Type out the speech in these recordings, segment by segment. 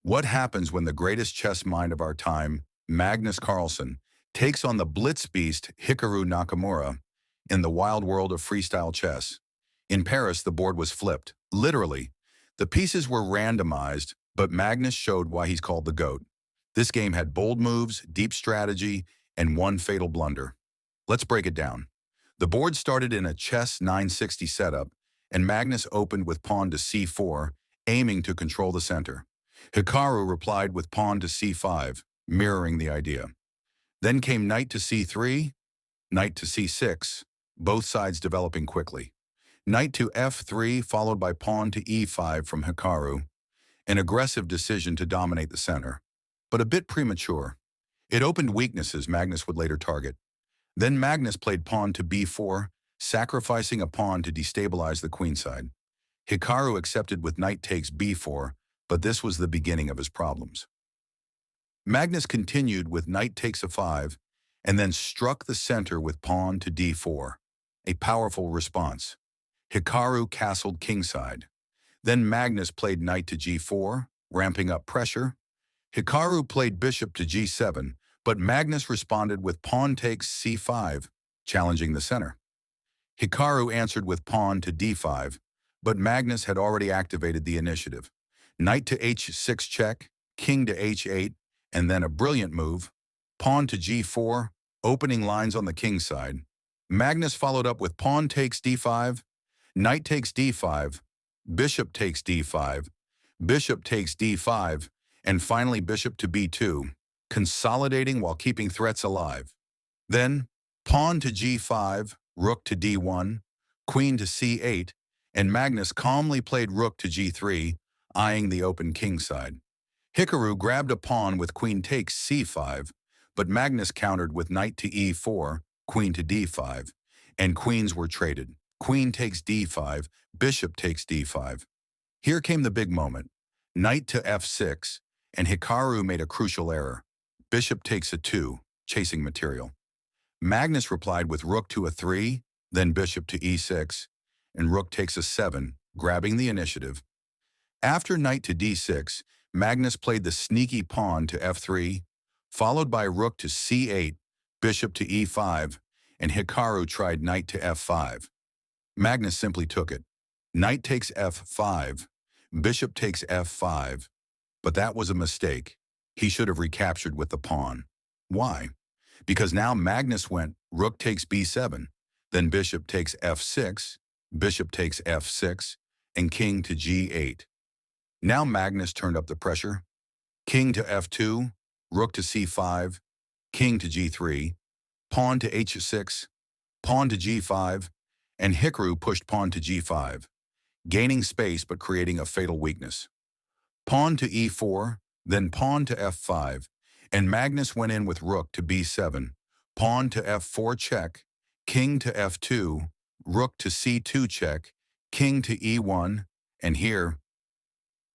What happens when the greatest chess mind of our time, Magnus Carlsen, takes on the blitz beast Hikaru Nakamura in the wild world of freestyle chess? In Paris, the board was flipped. Literally, the pieces were randomized, but Magnus showed why he's called the GOAT. This game had bold moves, deep strategy, and one fatal blunder. Let's break it down. The board started in a Chess960 setup, and Magnus opened with pawn to c4, aiming to control the center. Hikaru replied with pawn to c5, mirroring the idea. Then came knight to c3, knight to c6, both sides developing quickly. Knight to f3 followed by pawn to e5 from Hikaru, an aggressive decision to dominate the center, but a bit premature. It opened weaknesses Magnus would later target. Then Magnus played pawn to b4, sacrificing a pawn to destabilize the queenside. Hikaru accepted with knight takes b4, but this was the beginning of his problems. Magnus continued with knight takes a5, and then struck the center with pawn to d4, a powerful response. Hikaru castled kingside. Then Magnus played knight to g4, ramping up pressure. Hikaru played bishop to g7, but Magnus responded with pawn takes c5, challenging the center. Hikaru answered with pawn to d5, but Magnus had already activated the initiative. Knight to h6 check, king to h8, and then a brilliant move, pawn to g4, opening lines on the king side. Magnus followed up with pawn takes d5, knight takes d5, bishop takes d5, bishop takes d5, and finally bishop to b2, consolidating while keeping threats alive. Then, pawn to g5, rook to d1, queen to c8, and Magnus calmly played rook to g3, eyeing the open kingside. Hikaru grabbed a pawn with queen takes c5, but Magnus countered with knight to e4, queen to d5, and queens were traded. Queen takes d5, bishop takes d5. Here came the big moment. Knight to f6, and Hikaru made a crucial error. Bishop takes a2, chasing material. Magnus replied with rook to a3, then bishop to e6, and rook takes a7, grabbing the initiative. After knight to d6, Magnus played the sneaky pawn to f3, followed by rook to c8, bishop to e5, and Hikaru tried knight to f5. Magnus simply took it. Knight takes f5, bishop takes f5, but that was a mistake. He should have recaptured with the pawn. Why? Because now Magnus went rook takes b7, then bishop takes f6, bishop takes f6, and king to g8. Now Magnus turned up the pressure. King to f2, rook to c5, king to g3, pawn to h6, pawn to g5, and Hikaru pushed pawn to g5, gaining space but creating a fatal weakness. Pawn to e4, then pawn to f5, and Magnus went in with rook to b7, pawn to f4 check, king to f2, rook to c2 check, king to e1, and here,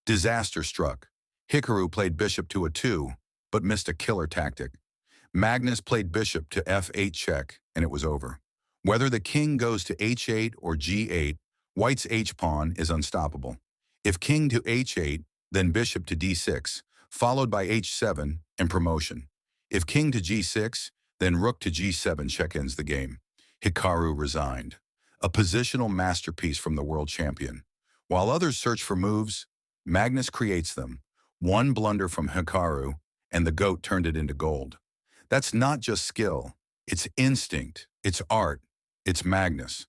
disaster struck. Hikaru played bishop to a2, but missed a killer tactic. Magnus played bishop to f8 check, and it was over. Whether the king goes to h8 or g8, white's h-pawn is unstoppable. If king to h8, then bishop to d6, followed by h7 and promotion. If king to g6, then rook to g7 check ends the game. Hikaru resigned. A positional masterpiece from the world champion. While others search for moves, Magnus creates them. One blunder from Hikaru, and the GOAT turned it into gold. That's not just skill. It's instinct. It's art. It's Magnus.